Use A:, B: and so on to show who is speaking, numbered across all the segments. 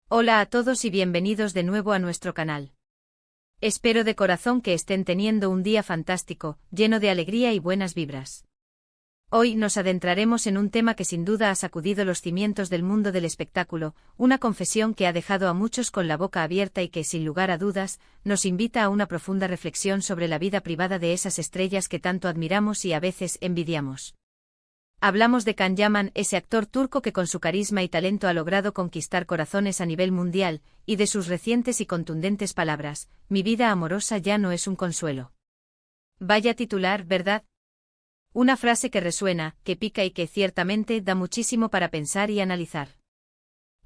A: Hola a todos y bienvenidos de nuevo a nuestro canal. Espero de corazón que estén teniendo un día fantástico, lleno de alegría y buenas vibras. Hoy nos adentraremos en un tema que sin duda ha sacudido los cimientos del mundo del espectáculo, una confesión que ha dejado a muchos con la boca abierta y que, sin lugar a dudas, nos invita a una profunda reflexión sobre la vida privada de esas estrellas que tanto admiramos y a veces envidiamos. Hablamos de Can Yaman, ese actor turco que con su carisma y talento ha logrado conquistar corazones a nivel mundial, y de sus recientes y contundentes palabras: "Mi vida amorosa ya no es un consuelo". Vaya titular, ¿verdad? Una frase que resuena, que pica y que ciertamente da muchísimo para pensar y analizar.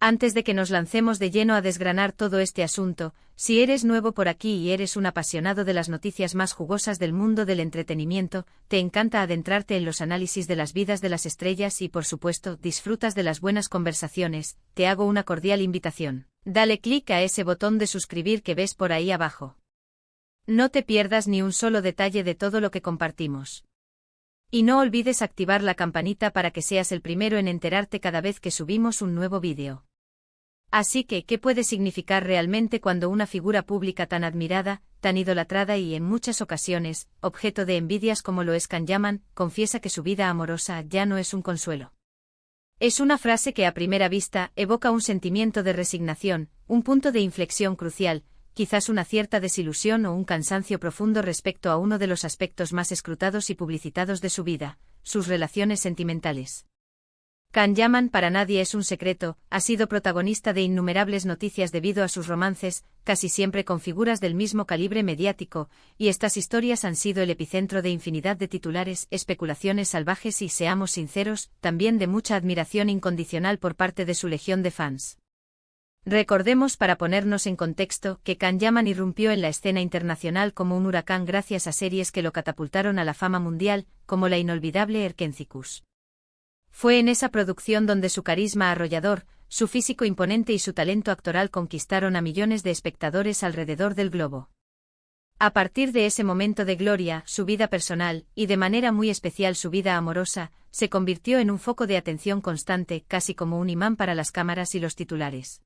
A: Antes de que nos lancemos de lleno a desgranar todo este asunto, si eres nuevo por aquí y eres un apasionado de las noticias más jugosas del mundo del entretenimiento, te encanta adentrarte en los análisis de las vidas de las estrellas y por supuesto disfrutas de las buenas conversaciones, te hago una cordial invitación. Dale clic a ese botón de suscribir que ves por ahí abajo. No te pierdas ni un solo detalle de todo lo que compartimos. Y no olvides activar la campanita para que seas el primero en enterarte cada vez que subimos un nuevo vídeo. Así que, ¿qué puede significar realmente cuando una figura pública tan admirada, tan idolatrada y en muchas ocasiones, objeto de envidias como lo es Can Yaman, confiesa que su vida amorosa ya no es un consuelo? Es una frase que a primera vista evoca un sentimiento de resignación, un punto de inflexión crucial, quizás una cierta desilusión o un cansancio profundo respecto a uno de los aspectos más escrutados y publicitados de su vida, sus relaciones sentimentales. Can Yaman, para nadie es un secreto, ha sido protagonista de innumerables noticias debido a sus romances, casi siempre con figuras del mismo calibre mediático, y estas historias han sido el epicentro de infinidad de titulares, especulaciones salvajes y, seamos sinceros, también de mucha admiración incondicional por parte de su legión de fans. Recordemos, para ponernos en contexto, que Can Yaman irrumpió en la escena internacional como un huracán gracias a series que lo catapultaron a la fama mundial, como la inolvidable Erkencicus. Fue en esa producción donde su carisma arrollador, su físico imponente y su talento actoral conquistaron a millones de espectadores alrededor del globo. A partir de ese momento de gloria, su vida personal, y de manera muy especial su vida amorosa, se convirtió en un foco de atención constante, casi como un imán para las cámaras y los titulares.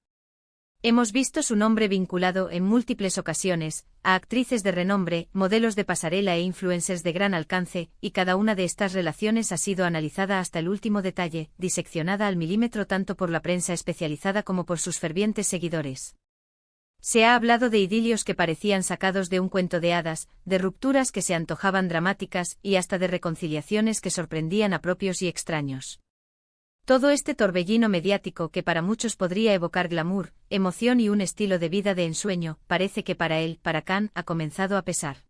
A: Hemos visto su nombre vinculado en múltiples ocasiones a actrices de renombre, modelos de pasarela e influencers de gran alcance, y cada una de estas relaciones ha sido analizada hasta el último detalle, diseccionada al milímetro tanto por la prensa especializada como por sus fervientes seguidores. Se ha hablado de idilios que parecían sacados de un cuento de hadas, de rupturas que se antojaban dramáticas y hasta de reconciliaciones que sorprendían a propios y extraños. Todo este torbellino mediático que para muchos podría evocar glamour, emoción y un estilo de vida de ensueño, parece que para él, para Can, ha comenzado a pesar.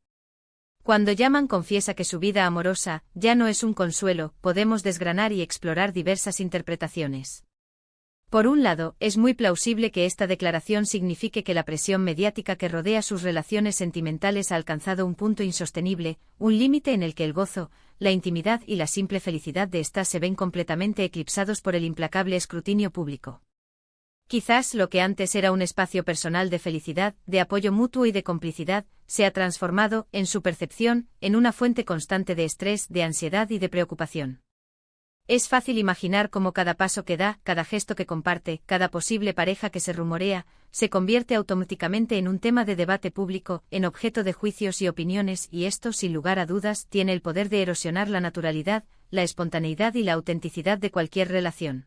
A: Cuando Yaman confiesa que su vida amorosa ya no es un consuelo, podemos desgranar y explorar diversas interpretaciones. Por un lado, es muy plausible que esta declaración signifique que la presión mediática que rodea sus relaciones sentimentales ha alcanzado un punto insostenible, un límite en el que el gozo, la intimidad y la simple felicidad de ésta se ven completamente eclipsados por el implacable escrutinio público. Quizás lo que antes era un espacio personal de felicidad, de apoyo mutuo y de complicidad, se ha transformado, en su percepción, en una fuente constante de estrés, de ansiedad y de preocupación. Es fácil imaginar cómo cada paso que da, cada gesto que comparte, cada posible pareja que se rumorea, se convierte automáticamente en un tema de debate público, en objeto de juicios y opiniones, y esto, sin lugar a dudas, tiene el poder de erosionar la naturalidad, la espontaneidad y la autenticidad de cualquier relación.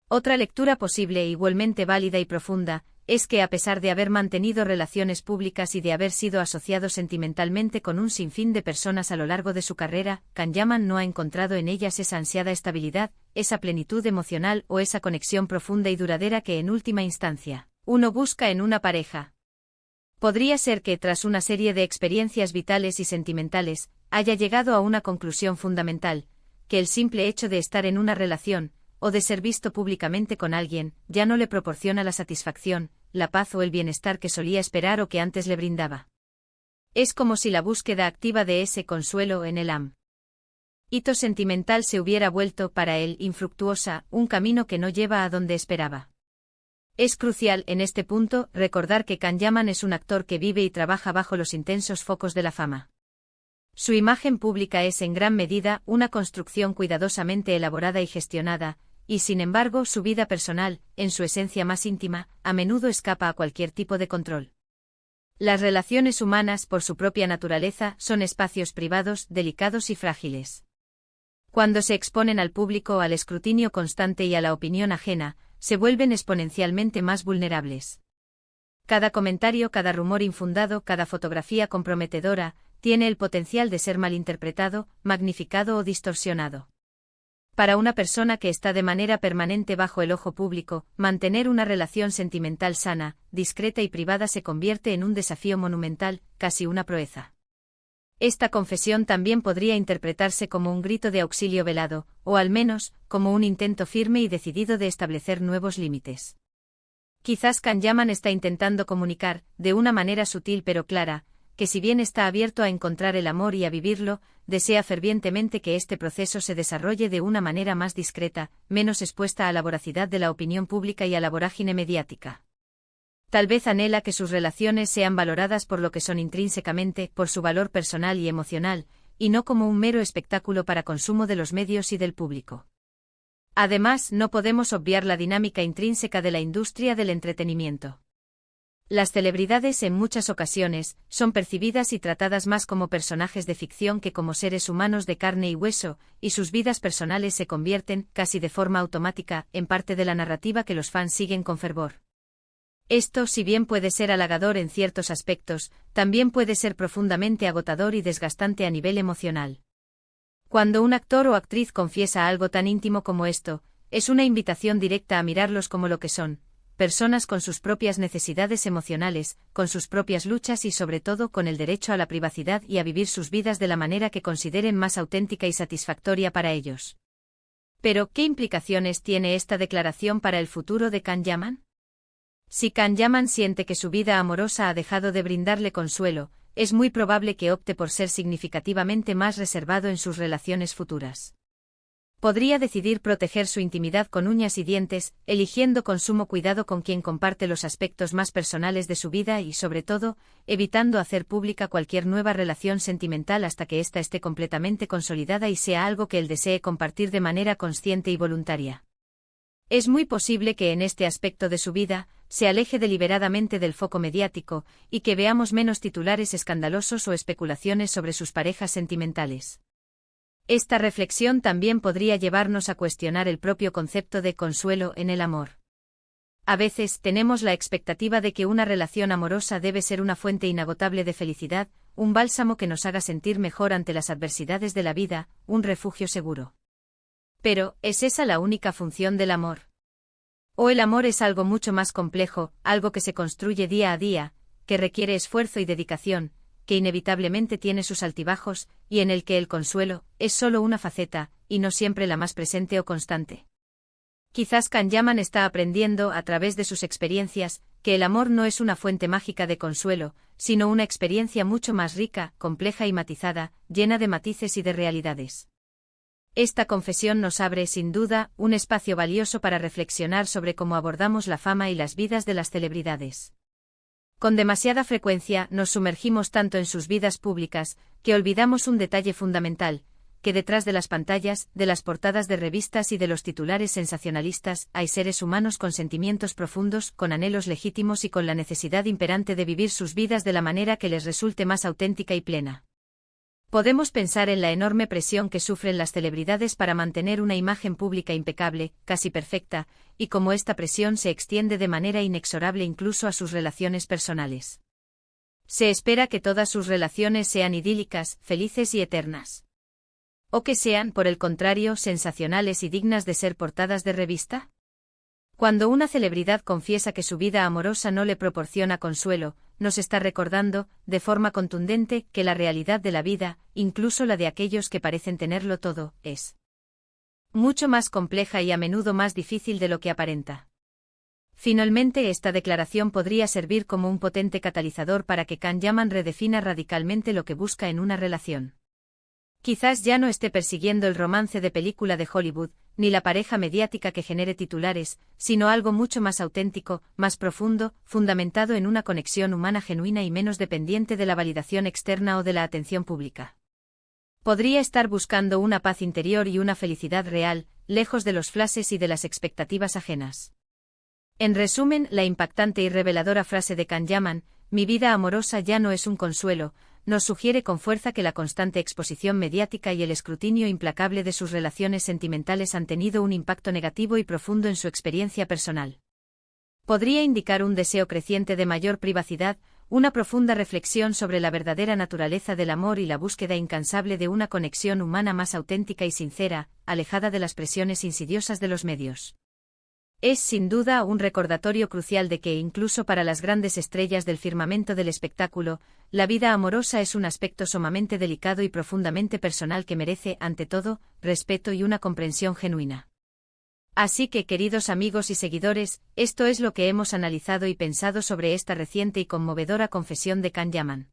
A: Otra lectura posible, igualmente válida y profunda, es que a pesar de haber mantenido relaciones públicas y de haber sido asociado sentimentalmente con un sinfín de personas a lo largo de su carrera, Can Yaman no ha encontrado en ellas esa ansiada estabilidad, esa plenitud emocional o esa conexión profunda y duradera que en última instancia uno busca en una pareja. Podría ser que, tras una serie de experiencias vitales y sentimentales, haya llegado a una conclusión fundamental, que el simple hecho de estar en una relación, o de ser visto públicamente con alguien, ya no le proporciona la satisfacción, la paz o el bienestar que solía esperar o que antes le brindaba. Es como si la búsqueda activa de ese consuelo en el hito sentimental se hubiera vuelto para él infructuosa, un camino que no lleva a donde esperaba. Es crucial, en este punto, recordar que Can Yaman es un actor que vive y trabaja bajo los intensos focos de la fama. Su imagen pública es en gran medida una construcción cuidadosamente elaborada y gestionada, y sin embargo su vida personal, en su esencia más íntima, a menudo escapa a cualquier tipo de control. Las relaciones humanas, por su propia naturaleza, son espacios privados, delicados y frágiles. Cuando se exponen al público, al escrutinio constante y a la opinión ajena, se vuelven exponencialmente más vulnerables. Cada comentario, cada rumor infundado, cada fotografía comprometedora, tiene el potencial de ser malinterpretado, magnificado o distorsionado. Para una persona que está de manera permanente bajo el ojo público, mantener una relación sentimental sana, discreta y privada se convierte en un desafío monumental, casi una proeza. Esta confesión también podría interpretarse como un grito de auxilio velado, o al menos, como un intento firme y decidido de establecer nuevos límites. Quizás Kanyaman está intentando comunicar, de una manera sutil pero clara, que si bien está abierto a encontrar el amor y a vivirlo, desea fervientemente que este proceso se desarrolle de una manera más discreta, menos expuesta a la voracidad de la opinión pública y a la vorágine mediática. Tal vez anhela que sus relaciones sean valoradas por lo que son intrínsecamente, por su valor personal y emocional, y no como un mero espectáculo para consumo de los medios y del público. Además, no podemos obviar la dinámica intrínseca de la industria del entretenimiento. Las celebridades en muchas ocasiones son percibidas y tratadas más como personajes de ficción que como seres humanos de carne y hueso, y sus vidas personales se convierten, casi de forma automática, en parte de la narrativa que los fans siguen con fervor. Esto, si bien puede ser halagador en ciertos aspectos, también puede ser profundamente agotador y desgastante a nivel emocional. Cuando un actor o actriz confiesa algo tan íntimo como esto, es una invitación directa a mirarlos como lo que son: personas con sus propias necesidades emocionales, con sus propias luchas y sobre todo con el derecho a la privacidad y a vivir sus vidas de la manera que consideren más auténtica y satisfactoria para ellos. Pero, ¿qué implicaciones tiene esta declaración para el futuro de Kanyaman? Si Kanyaman siente que su vida amorosa ha dejado de brindarle consuelo, es muy probable que opte por ser significativamente más reservado en sus relaciones futuras. Podría decidir proteger su intimidad con uñas y dientes, eligiendo con sumo cuidado con quien comparte los aspectos más personales de su vida y, sobre todo, evitando hacer pública cualquier nueva relación sentimental hasta que ésta esté completamente consolidada y sea algo que él desee compartir de manera consciente y voluntaria. Es muy posible que en este aspecto de su vida, se aleje deliberadamente del foco mediático, y que veamos menos titulares escandalosos o especulaciones sobre sus parejas sentimentales. Esta reflexión también podría llevarnos a cuestionar el propio concepto de consuelo en el amor. A veces tenemos la expectativa de que una relación amorosa debe ser una fuente inagotable de felicidad, un bálsamo que nos haga sentir mejor ante las adversidades de la vida, un refugio seguro. Pero, ¿es esa la única función del amor? ¿O el amor es algo mucho más complejo, algo que se construye día a día, que requiere esfuerzo y dedicación, que inevitablemente tiene sus altibajos, y en el que el consuelo es solo una faceta, y no siempre la más presente o constante? Quizás Kanyaman está aprendiendo, a través de sus experiencias, que el amor no es una fuente mágica de consuelo, sino una experiencia mucho más rica, compleja y matizada, llena de matices y de realidades. Esta confesión nos abre, sin duda, un espacio valioso para reflexionar sobre cómo abordamos la fama y las vidas de las celebridades. Con demasiada frecuencia nos sumergimos tanto en sus vidas públicas, que olvidamos un detalle fundamental: que detrás de las pantallas, de las portadas de revistas y de los titulares sensacionalistas, hay seres humanos con sentimientos profundos, con anhelos legítimos y con la necesidad imperante de vivir sus vidas de la manera que les resulte más auténtica y plena. Podemos pensar en la enorme presión que sufren las celebridades para mantener una imagen pública impecable, casi perfecta, y cómo esta presión se extiende de manera inexorable incluso a sus relaciones personales. Se espera que todas sus relaciones sean idílicas, felices y eternas. ¿O que sean, por el contrario, sensacionales y dignas de ser portadas de revista? Cuando una celebridad confiesa que su vida amorosa no le proporciona consuelo, nos está recordando, de forma contundente, que la realidad de la vida, incluso la de aquellos que parecen tenerlo todo, es mucho más compleja y a menudo más difícil de lo que aparenta. Finalmente, esta declaración podría servir como un potente catalizador para que Kanyaman redefina radicalmente lo que busca en una relación. Quizás ya no esté persiguiendo el romance de película de Hollywood, ni la pareja mediática que genere titulares, sino algo mucho más auténtico, más profundo, fundamentado en una conexión humana genuina y menos dependiente de la validación externa o de la atención pública. Podría estar buscando una paz interior y una felicidad real, lejos de los flashes y de las expectativas ajenas. En resumen, la impactante y reveladora frase de Can Yaman, "Mi vida amorosa ya no es un consuelo", nos sugiere con fuerza que la constante exposición mediática y el escrutinio implacable de sus relaciones sentimentales han tenido un impacto negativo y profundo en su experiencia personal. Podría indicar un deseo creciente de mayor privacidad, una profunda reflexión sobre la verdadera naturaleza del amor y la búsqueda incansable de una conexión humana más auténtica y sincera, alejada de las presiones insidiosas de los medios. Es sin duda un recordatorio crucial de que, incluso para las grandes estrellas del firmamento del espectáculo, la vida amorosa es un aspecto sumamente delicado y profundamente personal que merece, ante todo, respeto y una comprensión genuina. Así que, queridos amigos y seguidores, esto es lo que hemos analizado y pensado sobre esta reciente y conmovedora confesión de Can Yaman.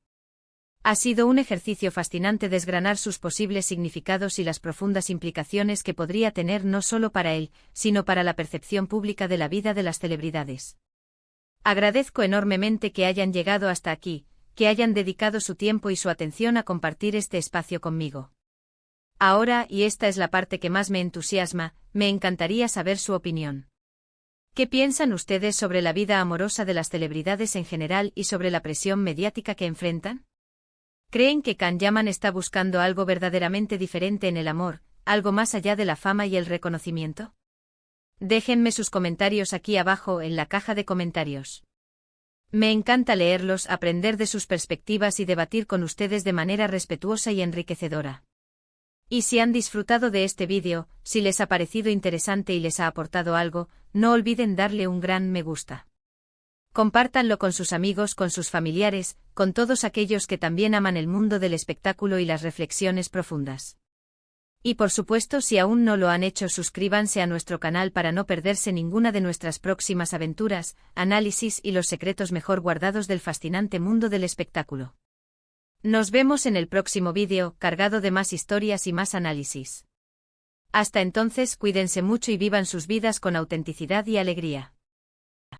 A: Ha sido un ejercicio fascinante desgranar sus posibles significados y las profundas implicaciones que podría tener no solo para él, sino para la percepción pública de la vida de las celebridades. Agradezco enormemente que hayan llegado hasta aquí, que hayan dedicado su tiempo y su atención a compartir este espacio conmigo. Ahora, y esta es la parte que más me entusiasma, me encantaría saber su opinión. ¿Qué piensan ustedes sobre la vida amorosa de las celebridades en general y sobre la presión mediática que enfrentan? ¿Creen que Can Yaman está buscando algo verdaderamente diferente en el amor, algo más allá de la fama y el reconocimiento? Déjenme sus comentarios aquí abajo en la caja de comentarios. Me encanta leerlos, aprender de sus perspectivas y debatir con ustedes de manera respetuosa y enriquecedora. Y si han disfrutado de este vídeo, si les ha parecido interesante y les ha aportado algo, no olviden darle un gran me gusta. Compártanlo con sus amigos, con sus familiares, con todos aquellos que también aman el mundo del espectáculo y las reflexiones profundas. Y por supuesto, si aún no lo han hecho, suscríbanse a nuestro canal para no perderse ninguna de nuestras próximas aventuras, análisis y los secretos mejor guardados del fascinante mundo del espectáculo. Nos vemos en el próximo vídeo, cargado de más historias y más análisis. Hasta entonces, cuídense mucho y vivan sus vidas con autenticidad y alegría.